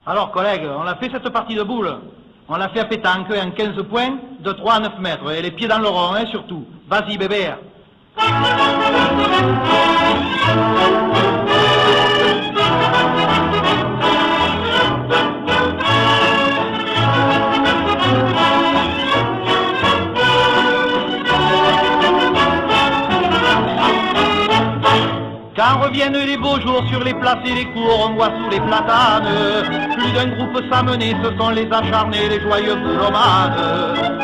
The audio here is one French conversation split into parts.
Alors, collègues, on a fait cette partie de boule. On l'a fait à pétanque en 15 points, de 3 à 9 mètres. Et les pieds dans le rond, hein, surtout. Vas-y, bébé. Quand reviennent les beaux jours sur les places et les cours, on voit sous les platanes plus d'un groupe s'amener, ce sont les acharnés, les joyeux boulomanes.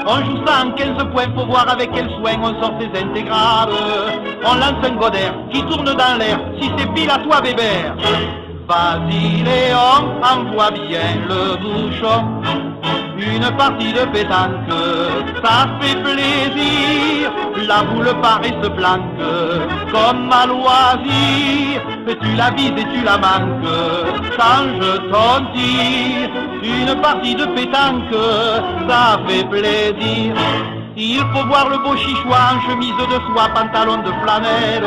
On joue ça en 15 points, faut voir avec quel soin on sort ces intégrales. On lance un godère qui tourne dans l'air, si c'est pile à toi bébé. Vas-y Léon, envoie bien le bouchon. Une partie de pétanque, ça fait plaisir. La boule paraît se planque, comme à loisir. Tu la vises et tu la manques, change ton tir. Une partie de pétanque, ça fait plaisir. Il faut voir le beau chichois en chemise de soie, pantalon de flanelle.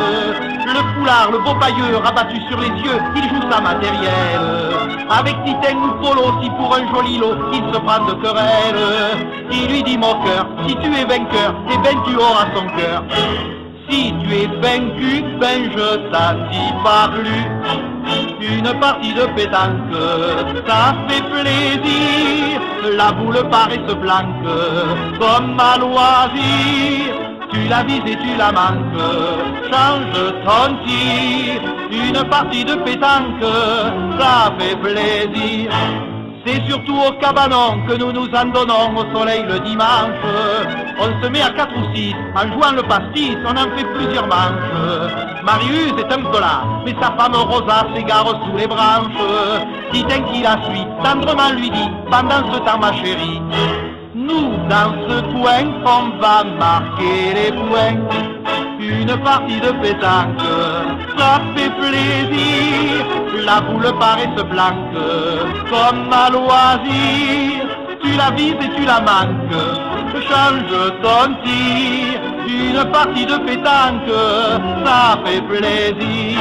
Le foulard, le beau pailleux rabattu sur les yeux, il joue sa matérielle. Avec Titan ou Polo, si pour un joli lot, il se prend de querelle. Il lui dit moqueur, si tu es vainqueur, eh ben tu auras son cœur. Si tu es vaincu, ben je t'assis par lui. Une partie de pétanque, ça fait plaisir. La boule paraît se planque, comme à loisir. Tu la vises et tu la manques, change ton tir. Une partie de pétanque, ça fait plaisir. C'est surtout au cabanon que nous nous en donnons au soleil le dimanche. On se met à 4 ou 6, en jouant le pastis, on en fait plusieurs manches. Marius est un peu là, mais sa femme Rosa s'égare sous les branches. Titan qui la suit, tendrement lui dit, pendant ce temps ma chérie, nous dans ce coin, on va marquer les points. Une partie de pétanque, ça fait plaisir. La boule paraît se planque, comme à loisir. Tu la vises et tu la manques, change ton tir. Une partie de pétanque, ça fait plaisir.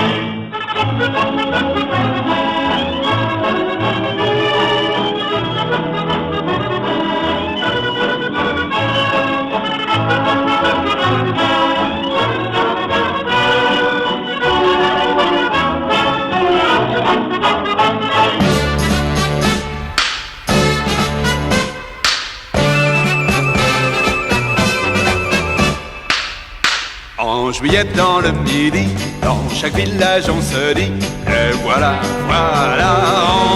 En juillet dans le midi, dans chaque village on se dit et voilà, voilà,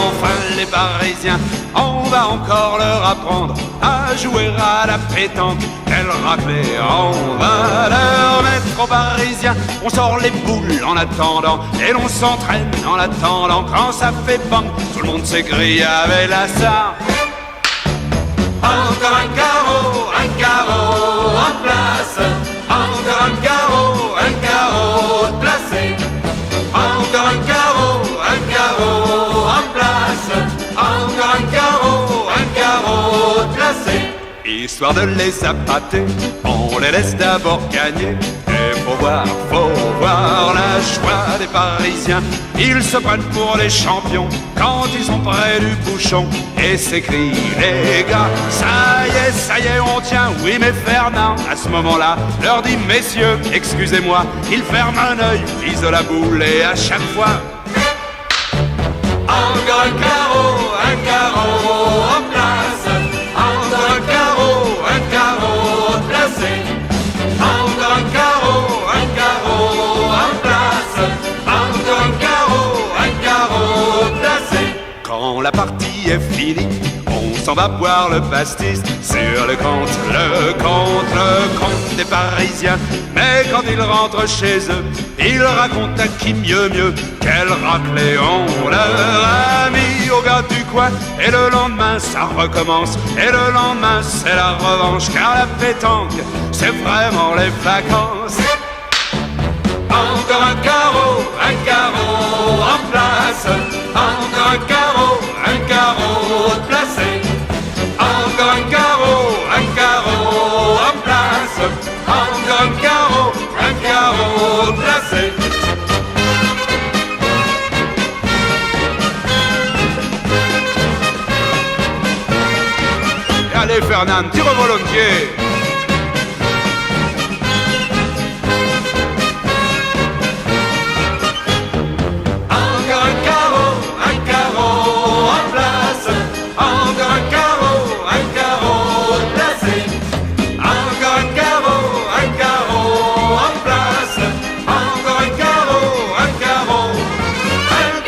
enfin les Parisiens, on va encore leur apprendre à jouer à la pétanque. Quelle raclée, on va leur mettre aux Parisiens. On sort les boules en attendant et l'on s'entraîne en attendant. Quand ça fait bang, tout le monde s'écrie avec la ça. Encore un carreau en place. Encore un carreau placé. Encore un carreau en place. Encore un carreau placé. Histoire de les appâter, on les laisse d'abord gagner. Et faut voir la joie des Parisiens. Ils se prennent pour les champions quand ils sont près du bouchon et s'écrient les gars, ça y est, on tient. Oui mais Fernand, à ce moment-là, leur dit messieurs, excusez-moi. Ils ferment un œil, visent la boule et à chaque fois encore un carreau en place. Encore un carreau placé. Encore un carreau en place. Encore un carreau placé. Quand la partie est finie, on s'en va boire le pastis sur le compte des Parisiens. Mais quand ils rentrent chez eux, ils racontent à qui mieux, quelle raclée on leur a mis au gars du coin. Et le lendemain ça recommence, et le lendemain c'est la revanche. Car la pétanque, c'est vraiment les vacances. Encore un carreau en place. Encore un carreau placé. Encore un carreau en place. Encore un carreau placé. Allez Fernand, tire volontiers. Encore un carreau en place. Encore un carreau placé. Encore un carreau en place. Encore un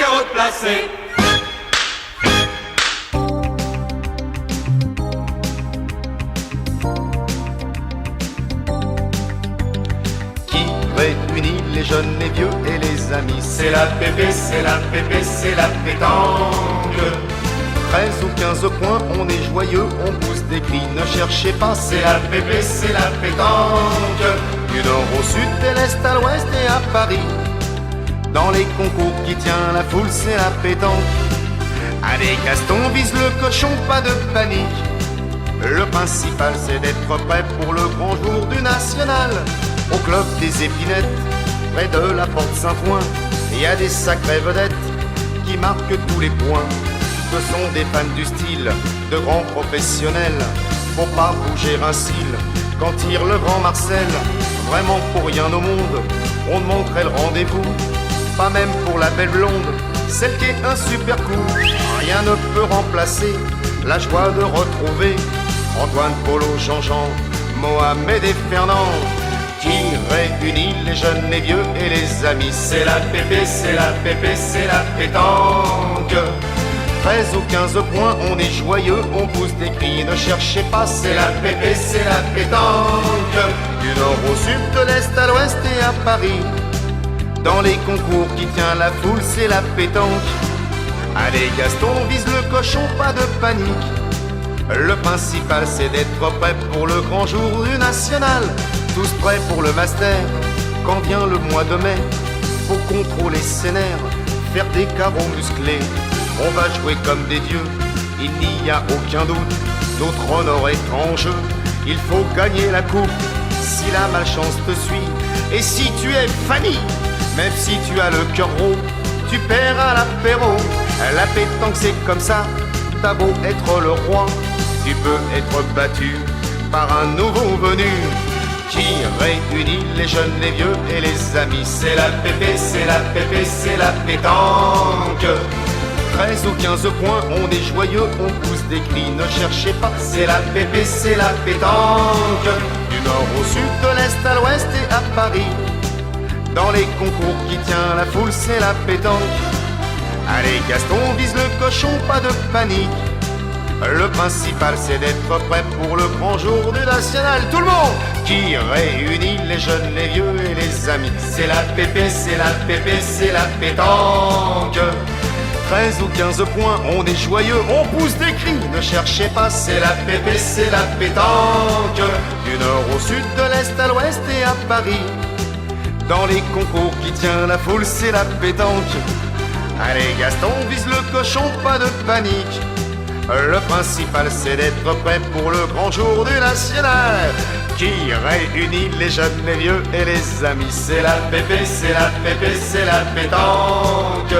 carreau placé. Réunis les jeunes, les vieux et les amis. C'est la pépé, c'est la pépé, c'est la pétanque. 13 ou 15 points, on est joyeux, on pousse des cris, ne cherchez pas. C'est la pépé, c'est la pétanque. Du nord au sud, de l'est à l'ouest et à Paris. Dans les concours qui tient la foule, c'est la pétanque. Allez Gaston, vise le cochon, pas de panique. Le principal c'est d'être prêt pour le grand jour du national. Au club des Épinettes, près de la porte Saint-Ouen, il y a des sacrées vedettes qui marquent tous les points. Ce sont des fans du style, de grands professionnels. Faut pas bouger un cil quand tire le grand Marcel. Vraiment pour rien au monde, on demanderait le rendez-vous. Pas même pour la belle blonde, celle qui est un super coup. Rien ne peut remplacer la joie de retrouver Antoine, Polo, Jean-Jean, Mohamed et Fernand, qui réunit les jeunes, les vieux et les amis. C'est la pépé, c'est la pépé, c'est la pétanque. 13 ou 15 points, on est joyeux, on pousse des cris, ne cherchez pas. C'est la pépé, c'est la pétanque. Du nord au sud, de l'est à l'ouest et à Paris. Dans les concours qui tient la foule, c'est la pétanque. Allez Gaston, vise le cochon, pas de panique. Le principal c'est d'être prêt pour le grand jour du national. Tous prêts pour le master, quand vient le mois de mai. Faut contrôler ses nerfs, faire des carreaux musclés. On va jouer comme des dieux, il n'y a aucun doute. Notre honneur est en jeu, il faut gagner la coupe. Si la malchance te suit, et si tu es Fanny, même si tu as le cœur gros, tu perds à l'apéro. La pétanque c'est comme ça, t'as beau être le roi, tu peux être battu par un nouveau venu qui réunit les jeunes, les vieux et les amis. C'est la pépé, c'est la pépé, c'est la pétanque. 13 ou 15 points, on est joyeux, on pousse des cris, ne cherchez pas. C'est la pépé, c'est la pétanque. Du nord au sud, de l'est à l'ouest et à Paris. Dans les concours qui tient la foule, c'est la pétanque. Allez Gaston, vise le cochon, pas de panique. Le principal c'est d'être prêt pour le grand jour du national. Tout le monde qui réunit les jeunes, les vieux et les amis. C'est la pépé, c'est la pépé, c'est la pétanque. 13 ou 15 points, on est joyeux, on pousse des cris, ne cherchez pas. C'est la pépé, c'est la pétanque. Du nord au sud, de l'est à l'ouest et à Paris. Dans les concours qui tient la foule, c'est la pétanque. Allez Gaston, vise le cochon, pas de panique. Le principal c'est d'être prêt pour le grand jour du national qui réunit les jeunes, les vieux et les amis. C'est la pépé, c'est la pépé, c'est la pétanque.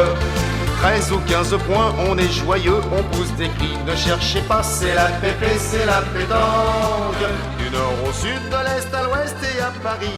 13 ou 15 points, on est joyeux, on pousse des cris, ne cherchez pas. C'est la pépé, c'est la pétanque. Du nord au sud, de l'est à l'ouest et à Paris.